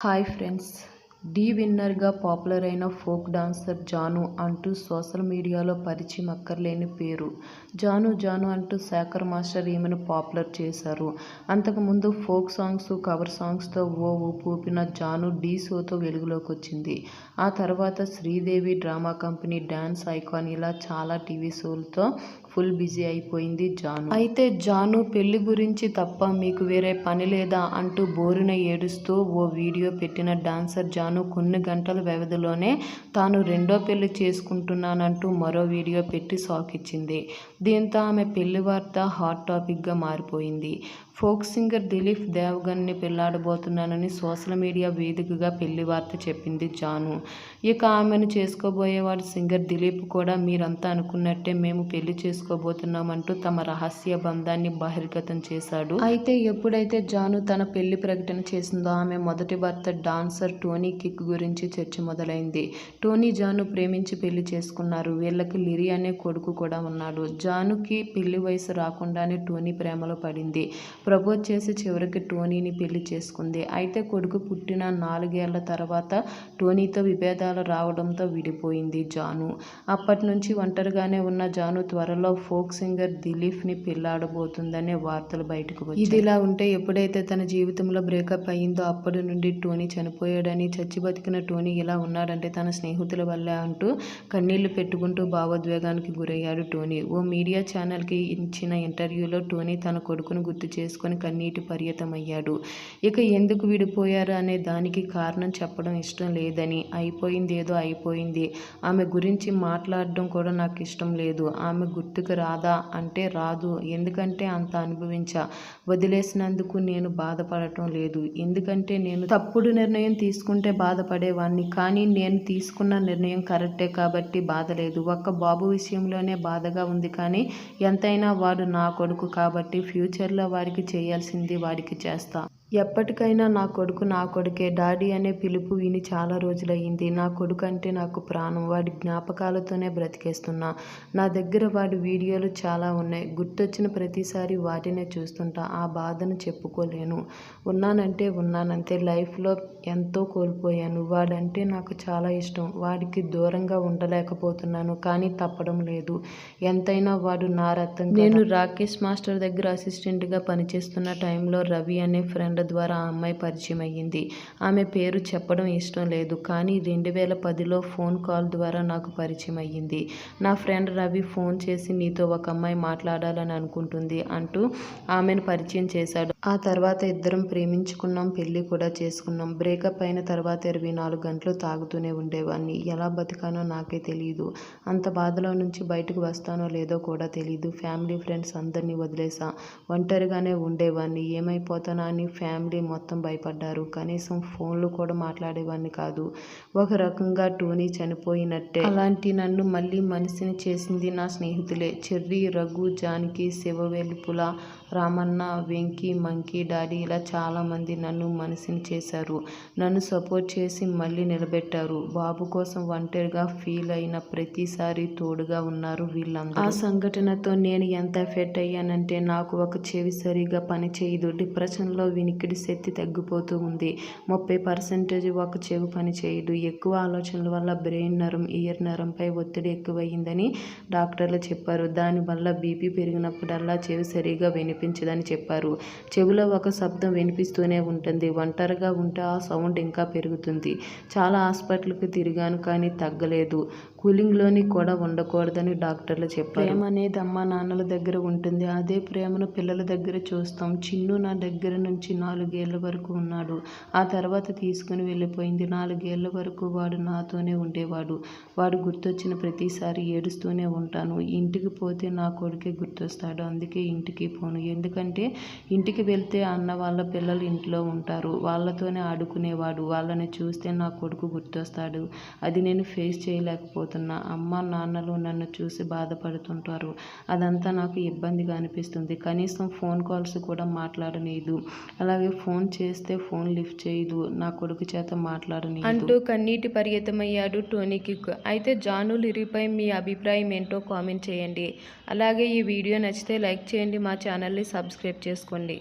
Hi friends, ఢీ విన్నర్గా popular అయిన folk dancer Janu అంటూ social మీడియాలో పరిచయం అక్కర్లేని పేరు. జాను జాను అంటూ శేఖర్ మాస్టర్ ఈమెను పాపులర్ చేశారు. అంతకుముందు ఫోక్ సాంగ్స్, కవర్ సాంగ్స్తో ఓ ఊపు ఊపిన జాను ఢీ షోతో వెలుగులోకి వచ్చింది. ఆ తర్వాత Sridevi drama company, dance icon ఇలా చాలా టీవీ షోలతో ఫుల్ బిజీ అయిపోయింది జాను. అయితే జాను పెళ్లి గురించి తప్ప మీకు వేరే పని లేదా అంటూ బోరున ఏడుస్తూ ఓ వీడియో పెట్టిన డాన్సర్ జాను కొన్ని గంటల వ్యవధిలోనే తాను రెండో పెళ్లి చేసుకుంటున్నానంటూ మరో వీడియో పెట్టి షాక్ ఇచ్చింది. దీంతో ఆమె పెళ్లి వార్త హాట్ టాపిక్గా మారిపోయింది. ఫోక్ సింగర్ దిలీప్ దేవగన్ని పెళ్లాడబోతున్నానని సోషల్ మీడియా వేదికగా పెళ్లి వార్త చెప్పింది జాను. ఇక ఆమెను చేసుకోబోయేవాడు సింగర్ దిలీప్ కూడా మీరంతా అనుకున్నట్టే మేము పెళ్లి చేసుకోబోతున్నామంటూ తమ రహస్య బంధాన్ని బహిర్గతం చేశాడు. అయితే ఎప్పుడైతే జాను తన పెళ్లి ప్రకటన చేసిందో ఆమె మొదటి భర్త డాన్సర్ టోనీ కిక్ గురించి చర్చ మొదలైంది. టోనీ జాను ప్రేమించి పెళ్లి చేసుకున్నారు. వీళ్ళకి లిరి అనే కొడుకు కూడా ఉన్నాడు. జానుకి పెళ్లి వయసు రాకుండానే టోనీ ప్రేమలో పడింది. ప్రపోజ్ చేసి చివరికి టోనీని పెళ్లి చేసుకుంది. అయితే కొడుకు పుట్టిన 4 ఏళ్ల తర్వాత టోనీతో విభేదాలు రావడంతో విడిపోయింది జాను. అప్పటి నుంచి ఒంటరిగానే ఉన్న జాను త్వరలో ఫోక్ సింగర్ దిలీప్ని పెళ్లాడబోతుందనే వార్తలు బయటకు వచ్చాయి. ఇదిలా ఉంటే ఎప్పుడైతే తన జీవితంలో బ్రేకప్ అయ్యిందో అప్పటి నుండి టోనీ చనిపోయాడని, చచ్చి బతికిన టోనీ ఇలా ఉన్నాడంటే తన స్నేహితుల వల్లే అంటూ కన్నీళ్లు పెట్టుకుంటూ భావోద్వేగానికి గురయ్యాడు టోనీ. ఓ మీడియా ఛానల్కి ఇచ్చిన ఇంటర్వ్యూలో టోనీ తన కొడుకును గుర్తు చేసుకుని కన్నీటి పర్యతమయ్యాడు. ఇక ఎందుకు విడిపోయారు అనే దానికి కారణం చెప్పడం ఇష్టం లేదని, అయిపోయింది ఏదో అయిపోయింది, ఆమె గురించి మాట్లాడడం కూడా నాకు ఇష్టం లేదు, ఆమె గుర్తుకు రాదా అంటే రాదు, ఎందుకంటే అంత అనుభవించా, వదిలేసినందుకు నేను బాధపడటం లేదు, ఎందుకంటే నేను తప్పుడు నిర్ణయం తీసుకుంటే బాధపడేవాణ్ణి, కానీ నేను తీసుకున్న నిర్ణయం కరెక్టే కాబట్టి బాధ లేదు. ఒక్క బాబు విషయంలోనే బాధగా ఉంది, కానీ ఎంతైనా వాడు నా కొడుకు కాబట్టి ఫ్యూచర్లో వాడికి చేయాల్సింది వాడికి చేస్తా. ఎప్పటికైనా నా కొడుకు నా కొడుకే. డాడీ అనే పిలుపు విని చాలా రోజులయ్యింది. నా కొడుకు అంటే నాకు ప్రాణం. వాడి జ్ఞాపకాలతోనే బ్రతికేస్తున్నా. నా దగ్గర వాడి వీడియోలు చాలా ఉన్నాయి. గుర్తొచ్చిన ప్రతిసారి వాటినే చూస్తుంటా. ఆ బాధను చెప్పుకోలేను. ఉన్నానంటే ఉన్నానంతే. లైఫ్లో ఎంతో కోల్పోయాను. వాడంటే నాకు చాలా ఇష్టం. వాడికి దూరంగా ఉండలేకపోతున్నాను, కానీ తప్పడం లేదు. ఎంతైనా వాడు నా రక్తం. నేను రాకేష్ మాస్టర్ దగ్గర అసిస్టెంట్గా పనిచేస్తున్న టైంలో రవి అనే ఫ్రెండ్ ద్వారా ఆ అమ్మాయి పరిచయం అయ్యింది. ఆమె పేరు చెప్పడం ఇష్టం లేదు, కానీ 2010లో ఫోన్ కాల్ ద్వారా నాకు పరిచయం అయ్యింది. నా ఫ్రెండ్ రవి ఫోన్ చేసి నీతో ఒక అమ్మాయి మాట్లాడాలని అనుకుంటుంది అంటూ ఆమెను పరిచయం చేశాడు. ఆ తర్వాత ఇద్దరం ప్రేమించుకున్నాం, పెళ్లి కూడా చేసుకున్నాం. బ్రేకప్ అయిన తర్వాత 24 గంటలు తాగుతూనే ఉండేవాడిని. ఎలా బతికానో నాకే తెలియదు. అంత బాధలో నుంచి బయటకు వస్తానో లేదో కూడా తెలియదు. ఫ్యామిలీ, ఫ్రెండ్స్ అందరినీ వదిలేసా. ఒంటరిగానే ఉండేవాడిని. ఏమైపోతానా అని ఫ్యామిలీ మొత్తం భయపడ్డారు. కనీసం ఫోన్లు కూడా మాట్లాడేవాడిని కాదు. ఒక రకంగా టోనీ చనిపోయినట్టే. అలాంటి నన్ను మళ్ళీ మనిషిని చేసింది నా స్నేహితులే. చెర్రీ, రఘు, జానకి, శివవెలుపుల, రామన్న, వెంకీ, మంకీ డాడీ ఇలా చాలామంది నన్ను మనిషిని చేశారు. నన్ను సపోర్ట్ చేసి మళ్ళీ నిలబెట్టారు. బాబు కోసం ఒంటరిగా ఫీల్ అయిన ప్రతిసారి తోడుగా ఉన్నారు వీళ్ళందరూ. ఆ సంఘటనతో నేను ఎంత ఎఫెక్ట్ అయ్యానంటే నాకు ఒక చెవి సరిగా పని చేయదు. డిప్రెషన్లో వినికిడి శక్తి తగ్గిపోతూ ఉంది. 30% ఒక చెవి పని చేయదు. ఎక్కువ ఆలోచనల వల్ల బ్రెయిన్ నరం, ఇయర్ నరంపై ఒత్తిడి ఎక్కువయ్యిందని డాక్టర్లు చెప్పారు. దానివల్ల బీపీ పెరిగినప్పుడల్లా చెవి సరిగా వినిపించదని చెప్పారు. చెవిలో ఒక శబ్దం వినిపిస్తూనే ఉంటుంది. ఒంటరిగా ఉంటే ఆ సౌండ్ ఇంకా పెరుగుతుంది. చాలా హాస్పిటల్కి తిరిగాను, కానీ తగ్గలేదు. కూలింగ్లోని కూడా ఉండకూడదని డాక్టర్లు చెప్పారు. ప్రేమ అనేది అమ్మా నాన్నల దగ్గర ఉంటుంది. అదే ప్రేమను పిల్లల దగ్గర చూస్తాం. చిన్ను నా దగ్గర నుంచి 4 ఏళ్ల వరకు ఉన్నాడు. ఆ తర్వాత తీసుకుని వెళ్ళిపోయింది. 4 ఏళ్ల వరకు వాడు నాతోనే ఉండేవాడు. వాడు గుర్తొచ్చిన ప్రతిసారి ఏడుస్తూనే ఉంటాను. ఇంటికి పోతే నా కొడుకే గుర్తొస్తాడు. అందుకే ఇంటికి పోను. ఎందుకంటే ఇంటికి వెళ్తే అన్న వాళ్ళ పిల్లలు ఇంట్లో ఉంటారు. వాళ్ళతోనే ఆడుకునేవాడు. వాళ్ళని చూస్తే నా కొడుకు గుర్తొస్తాడు. అది నేను ఫేస్ చేయలేకపోతున్నా. అమ్మ నాన్నలు నన్ను చూసి బాధపడుతుంటారు. అదంతా నాకు ఇబ్బందిగా అనిపిస్తుంది. కనీసం ఫోన్ కాల్స్ కూడా మాట్లాడనీయదు. అలాగే ఫోన్ చేస్తే ఫోన్ లిఫ్ట్ చేయదు. నా కొడుకు చేత మాట్లాడనీయదు అంటూ కన్నీటి పర్యతమయ్యాడు టోనీ కిక్. అయితే జాను లిరిపై మీ అభిప్రాయం ఏంటో కామెంట్ చేయండి. అలాగే ఈ వీడియో నచ్చితే లైక్ చేయండి. మా ఛానల్ని సబ్స్క్రైబ్ చేసుకోండి.